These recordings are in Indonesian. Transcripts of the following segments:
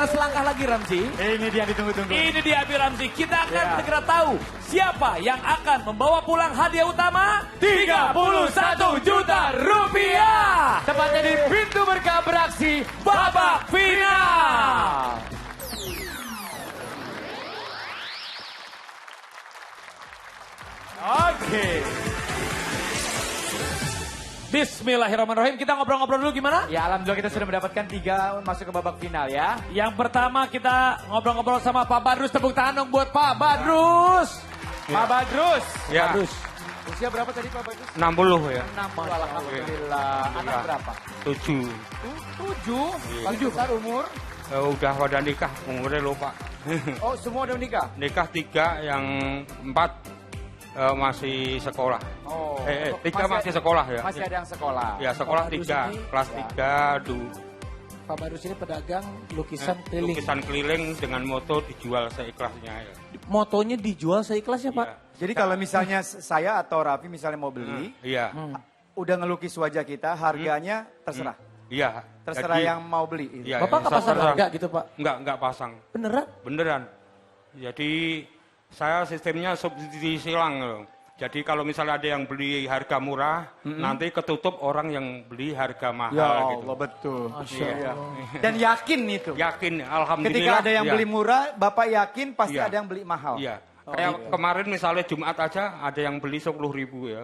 tinggal selangkah lagi Ramzi. Ini dia ditunggu-tunggu. Ini dia Abi Ramzi. Kita akan segera tahu siapa yang akan membawa pulang hadiah utama 31 juta rupiah. Tepatnya di pintu berkah beraksi Babak final. Oke. Bismillahirrahmanirrahim. Kita ngobrol-ngobrol dulu gimana? Ya alhamdulillah kita sudah mendapatkan 3 masuk ke babak final ya. Yang pertama kita ngobrol-ngobrol sama Pak Badrus. Tepuk tangan dong buat Pak Badrus. Pak Badrus. Ya, Badrus. Usia berapa tadi Pak Badrus? 60 ya. 60 alhamdulillah. Anak berapa? 7. 7. Paling besar umur? Udah pada nikah, umurnya lupa. Oh semua udah menikah? Nikah 3, yang 4 masih sekolah. Oh. 3 masih sekolah ya. Masih ada yang sekolah. Ya sekolah Pak Badrus 3, ini- kelas 3 Pak Badrus ini pedagang lukisan keliling. lukisan keliling dengan moto dijual seikhlasnya ya. Motonya dijual seikhlasnya Pak. Iya. Jadi kalau misalnya saya atau Raffi misalnya mau beli, Iya. udah ngelukis wajah kita, harganya terserah. Iya. Terserah Jadi- yang mau beli. Iya, Bapak nggak pasang terserah. harga gitu Pak? Enggak pasang. Beneran? Beneran. Jadi saya sistemnya subsidi silang loh. Jadi kalau misalnya ada yang beli harga murah, nanti ketutup orang yang beli harga mahal Ya gitu. Allah betul. Masya Iya. Allah. Dan yakin itu. Yakin, alhamdulillah. Ketika ada yang iya. beli murah, Bapak yakin pasti Iya. ada yang beli mahal. Iya. Kayak kemarin misalnya Jumat aja ada yang beli 10.000 ya.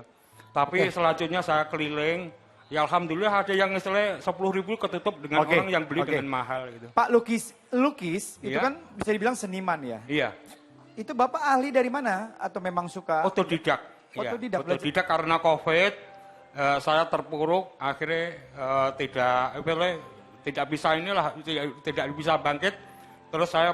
Tapi selanjutnya saya keliling, ya alhamdulillah ada yang misalnya 10.000 ketutup dengan Oke, orang yang beli oke. dengan mahal gitu. Pak lukis itu Iya. kan bisa dibilang seniman ya. Iya. Itu Bapak ahli dari mana? Atau memang suka? Otodidak. Iya, Otodidak, otodidak karena COVID, saya terpuruk, akhirnya tidak bisa tidak bisa bangkit. Terus saya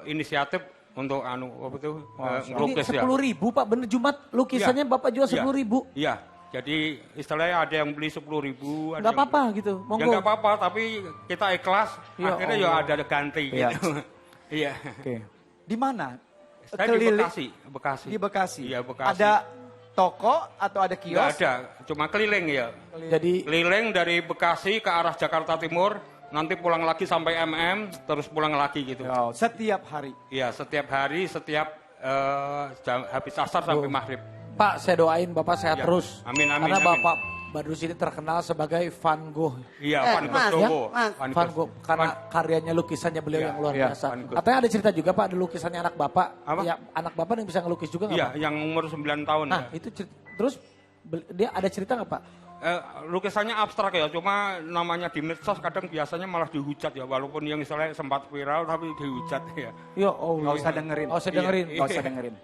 inisiatif untuk ngelukis Ini ya. 10.000 Pak, bener Jumat lukisannya Bapak jual 10.000. Iya. Jadi istilahnya ada yang beli 10.000. Nggak apa-apa gitu, Ya monggo. nggak apa-apa, tapi kita ikhlas. Ya akhirnya Allah. ya ada ganti Iya. gitu. Iya. Oke. Di mana? Saya di Bekasi. Di Bekasi. Iya, Bekasi. Ada toko atau ada Nggak kios? ada, cuma keliling ya. Jadi Keliling dari Bekasi ke arah Jakarta Timur, nanti pulang lagi sampai terus pulang lagi gitu. Ya, setiap hari. Iya, setiap hari, setiap habis asar sampai maghrib. Pak, saya doain Bapak sehat Ya. terus. Amin, amin, Karena amin. Bapak Badrus ini terkenal sebagai Van Gogh. Iya, Van Mas, Gogh. ya, Mas. Van Gogh, karena karyanya lukisannya beliau Iya, yang luar iya, biasa. Van Gogh. Katanya ada cerita juga Pak, ada lukisannya anak Bapak. Apa? Ya, anak Bapak yang bisa ngelukis juga nggak Iya, Pak? yang umur 9 tahun. Nah, Ya. itu terus dia ada cerita nggak Pak? Lukisannya abstrak ya, cuma namanya di medsos kadang biasanya malah dihujat ya, walaupun yang misalnya sempat viral tapi dihujat ya. Ya Allah. Nggak usah dengerin. Oh, saya dengerin. Iya. Nggak usah dengerin.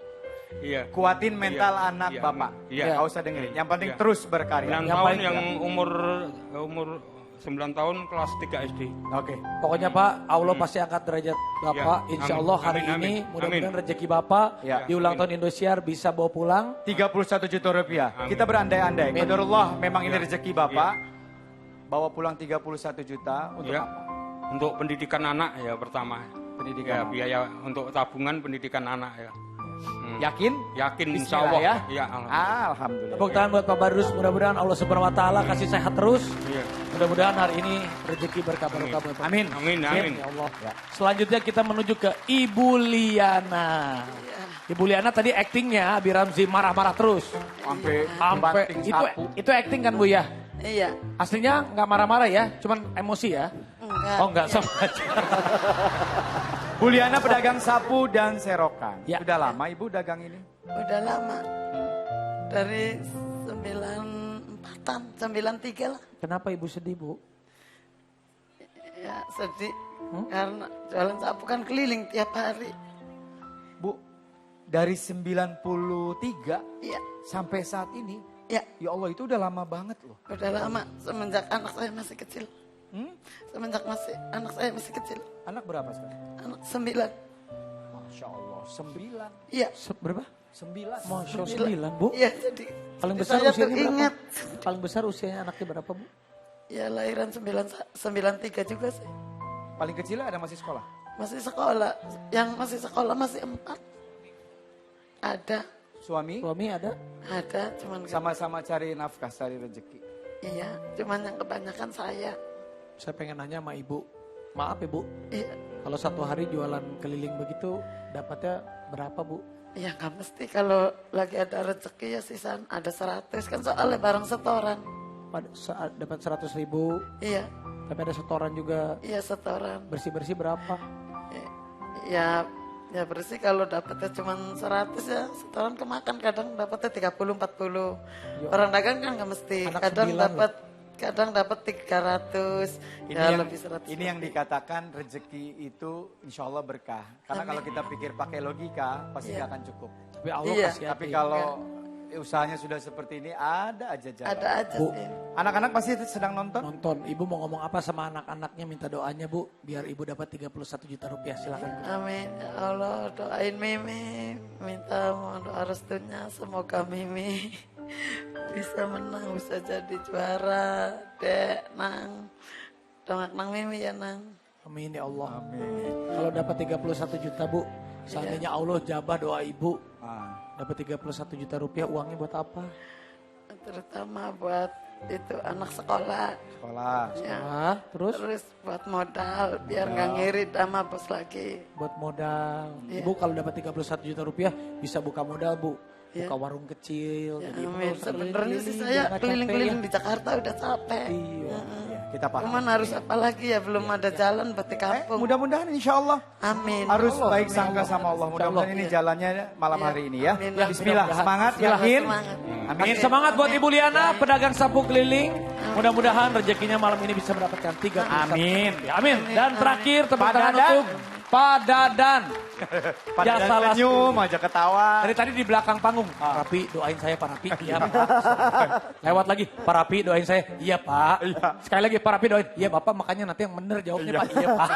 Iya. Kuatin mental Iya. anak Iya. Bapak. Iya. Nggak usah dengerin. Yang penting Iya. terus berkarya. 9 Yang tahun paling- yang umur 9 tahun kelas 3 SD. Oke. Pokoknya Pak, Allah pasti angkat derajat Bapak. Ya, Insya amin, Allah hari amin, ini amin. mudah-mudahan Amin. rezeki Bapak Ya. di ulang Amin. tahun Indosiar bisa bawa pulang. 31 juta rupiah. Amin. Kita berandai-andai. Amin. Qadarullah memang ini Ya. rezeki Bapak. Bawa pulang 31 juta untuk Ya. apa? Untuk pendidikan anak ya pertama. Pendidikan Ya, anak. biaya untuk tabungan pendidikan anak ya. Yakin? Yakin insya Bismillah Allah. ya. Ya, alhamdulillah. Alhamdulillah. Tepuk tangan buat Pak Badrus. Mudah-mudahan Allah Subhanahu Wa Taala kasih sehat terus. Iya. Mudah-mudahan hari ini rezeki berkah barokah buat Pak. Amin. Amin, amin. Ya Allah. Selanjutnya kita menuju ke Ibu Liana. Ibu Liana tadi aktingnya Abi Ramzi marah-marah terus. Sampai Sampai banting itu sapu. itu akting kan Bu ya? Iya, Aslinya nggak marah-marah ya, cuman emosi ya. enggak. Oh enggak sama aja. Bu Liana pedagang sapu dan serokan. Ya. Sudah lama Ibu dagang ini? Udah lama. Dari 94-an, 93 lah. Kenapa Ibu sedih Bu? Ya sedih. Karena jualan sapu kan keliling tiap hari. Bu, dari 93 Iya, sampai saat ini, ya ya Allah itu udah lama banget loh. udah lama. Semenjak anak saya masih kecil. Semenjak anak saya masih kecil. Anak berapa sekarang? Anak 9. Masya Allah, 9. Iya. Berapa? 9. Masya Allah 9 Bu. Iya, jadi Paling besar saya usianya teringat. berapa? Paling besar usianya anaknya berapa Bu? Ya lahiran 93 juga sih. Paling kecil ada masih sekolah? Masih sekolah. Yang masih sekolah masih 4. Ada. Suami? Suami ada? Ada, cuman Sama-sama cari nafkah, cari rezeki. iya, cuman yang kebanyakan saya. Saya pengen nanya sama Ibu. Maaf ya Bu, Iya, kalau satu hari jualan keliling begitu dapatnya berapa Bu? ya nggak mesti kalau lagi ada rezeki ya sisaan ada 100 kan soalnya barang setoran. Dapat 100.000, Iya, tapi ada setoran juga. iya setoran. Bersih-bersih berapa? Ya, ya bersih kalau dapatnya cuma 100 ya setoran kemakan kadang dapatnya 30-40. Orang dagang kan nggak mesti, Anak kadang 9 kadang dapat 300, Ini ya yang, lebih 100. ini yang dikatakan rezeki itu insya Allah berkah. Karena Amin. kalau kita pikir pakai logika pasti Iya. nggak akan cukup. Tapi Allah Iya. kasih Tapi hati. kalau usahanya sudah seperti ini ada aja jalan. Ada aja Bu. sih. Anak-anak pasti sedang nonton. Nonton, Ibu mau ngomong apa sama anak-anaknya, minta doanya Bu, biar Ibu dapat 31 juta rupiah, silakan Bu. Amin. Ya Allah doain Mimi. Minta mohon doa restunya. Semoga Mimi bisa menang, bisa jadi juara. Dek, Nang. Dongak Nang Mimi ya Nang. Amin ya Allah. Amin. Kalau dapat 31 juta Bu, seandainya Allah jabah doa Ibu, Ah, dapat 31 juta rupiah, uangnya buat apa? Terutama buat itu anak sekolah. sekolah. Ya. Terus Terus buat modal biar nggak ngirit sama bos lagi. buat modal. Iya. Ibu kalau dapat 31 juta rupiah bisa buka modal Bu. Iya. Buka warung kecil. Ya, Jadi Ibu amin. nggak usah Sebenarnya sih keliling-keliling, saya jangan keliling-keliling capek di Jakarta udah capek. ya. Iya. Iya, kita paham. Cuman harus apa lagi ya belum ada jalan buat di kampung. Mudah-mudahan insya Allah Amin. harus Allah, baik amin. sangka sama Allah. Mudah-mudahan ini Iya. jalannya malam Iya. hari ini ya. Amin. Bismillah, Mudah-mudahan. semangat, Bismillah, yakin. semangat. Amin. Semangat buat Ibu Liana, pedagang sapu keliling. Mudah-mudahan rezekinya malam ini bisa mendapatkan 3 Amin. Amin. Dan terakhir tepuk Pak tangan Dadan. untuk Pak Dadan. Pada Jasa las senyum aja ketawa. Dari tadi di belakang panggung, Pak Rapi doain saya Pak Rapi, iya Pak. Lewat lagi, Pak Rapi doain saya, iya Pak. Sekali lagi Pak Rapi doain, iya Bapak makanya nanti yang bener jawabnya Pak, iya Pak.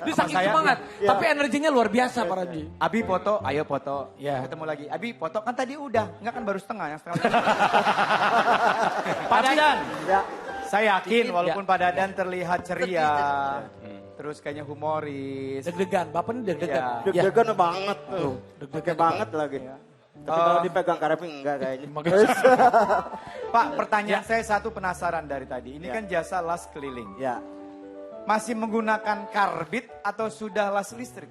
Dia saking saya, semangat, tapi energinya luar biasa Pak Rapi. Abi foto, ayo foto. Iya. Ketemu lagi. Abi foto, kan tadi udah. Enggak kan baru setengah, yang setengah. Pak Dadan. Saya yakin walaupun Pak Dadan terlihat ceria. Terus kayaknya humoris. Deg-degan, Bapak ini deg-degan. Iya. Ya. Deg-degan banget tuh. Tuh, deg-degan, Deg banget lagi. Tapi kalau dipegang karepin enggak kayaknya. Pak, pertanyaan saya satu penasaran dari tadi. Ini Ya. kan jasa las keliling. Ya, Masih menggunakan karbit atau sudah las listrik?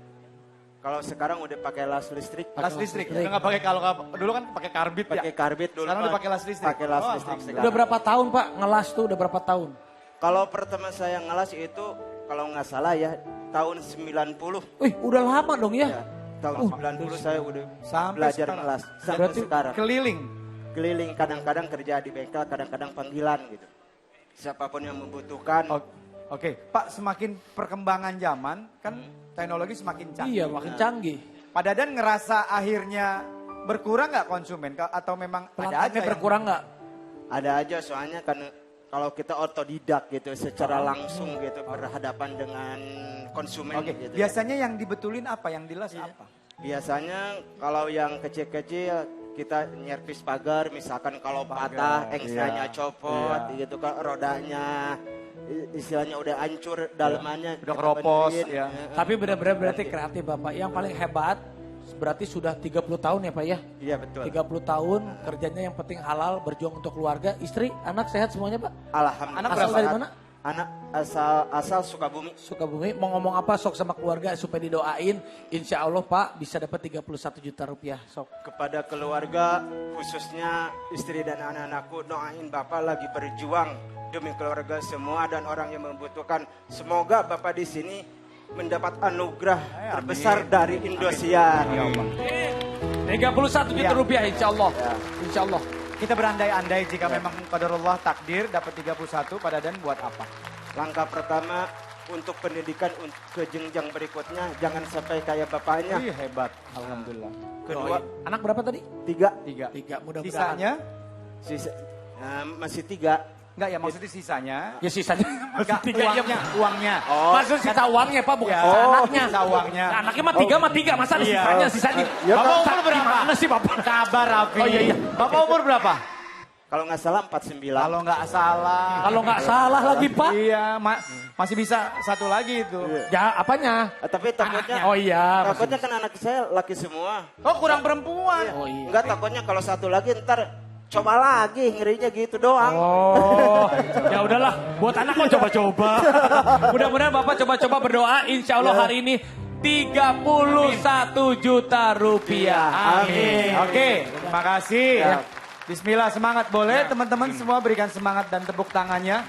kalau sekarang udah pakai las listrik. Las listrik. Udah nggak pakai kalau dulu kan pakai karbit ya. Pakai karbit dulu. Sekarang udah Pak. pakai las listrik. Pakai las Oh, listrik Udah sekarang. berapa tahun Pak ngelas tuh, udah berapa tahun? Kalau pertama saya ngelas itu kalau nggak salah ya tahun 90. Wih, udah lama dong ya. Ya, tahun 90 saya udah Sampai belajar sekarang. ngelas. Sampai Berarti sekarang. Keliling. Keliling kadang-kadang kerja di bengkel, kadang-kadang panggilan gitu. Siapapun yang membutuhkan. Oke, Pak, semakin perkembangan zaman kan teknologi semakin canggih. Iya, makin canggih. Pak Dadan ngerasa akhirnya berkurang nggak konsumen atau memang ada aja Pelanggannya yang- berkurang nggak? Ada aja soalnya kan kalau kita otodidak gitu secara langsung gitu berhadapan dengan konsumen Oke, gitu. biasanya yang dibetulin apa, yang dilas apa? Biasanya kalau yang kecil-kecil kita nyervis pagar, misalkan kalau patah, engsanya copot, gitu kan rodanya istilahnya udah hancur dalamannya, Udah kita keropos, benerin. ya. Tapi benar-benar berarti kreatif Bapak. Yang paling hebat berarti sudah 30 tahun ya Pak ya? Iya betul. 30 tahun kerjanya yang penting halal, berjuang untuk keluarga, istri, anak sehat semuanya Pak? Alhamdulillah. Anak Asal berapa? dari mana? Anak asal Sukabumi. Sukabumi. Mau ngomong apa sok sama keluarga supaya didoain. Insya Allah Pak bisa dapat 31 juta rupiah sok. Kepada keluarga khususnya istri dan anak-anakku, doain Bapak lagi berjuang demi keluarga semua dan orang yang membutuhkan. Semoga Bapak di sini mendapat anugerah terbesar dari Indosiar. Ya Allah. 31 juta Ya. rupiah insya Allah. Insya Allah. Kita berandai-andai jika memang qadarullah takdir dapat 31, Pak Dadan buat apa? Langkah pertama untuk pendidikan ke jenjang berikutnya jangan sampai kayak bapaknya. Wih, hebat. Alhamdulillah. Kedua, Anak berapa tadi? 3. 3. 3, mudah-mudahan. Sisanya? Masih 3. Enggak ya, maksudnya sisanya. Ya sisanya. Enggak, Tiga, iya, uangnya, uangnya. Maksud sisa uangnya Pak, bukan Ya. sisa anaknya. Sisa uangnya. Nah, anaknya mah 3 mah 3, masa ada Iya. sisanya? Ya, Bapak kan? umur berapa? Gimana sih Bapak? Sabar, Rafi. Oh, iya, iya. Bapak umur berapa? Kalau nggak salah 49. Kalau nggak salah. Kalau nggak salah lagi Pak. Iya, masih bisa satu lagi itu. Ya apanya? Tapi takutnya, Oh iya. takutnya kan anak saya laki semua. Oh, kurang perempuan. Oh iya. Enggak, takutnya kalau satu lagi ntar coba lagi, ngerinya gitu doang. Oh, ya udahlah, buat anak kok coba-coba. Mudah-mudahan Bapak coba-coba berdoa, insya Allah hari ini 31 juta rupiah. Amin. Oke, terima kasih. Bismillah, semangat boleh teman-teman semua berikan semangat dan tepuk tangannya.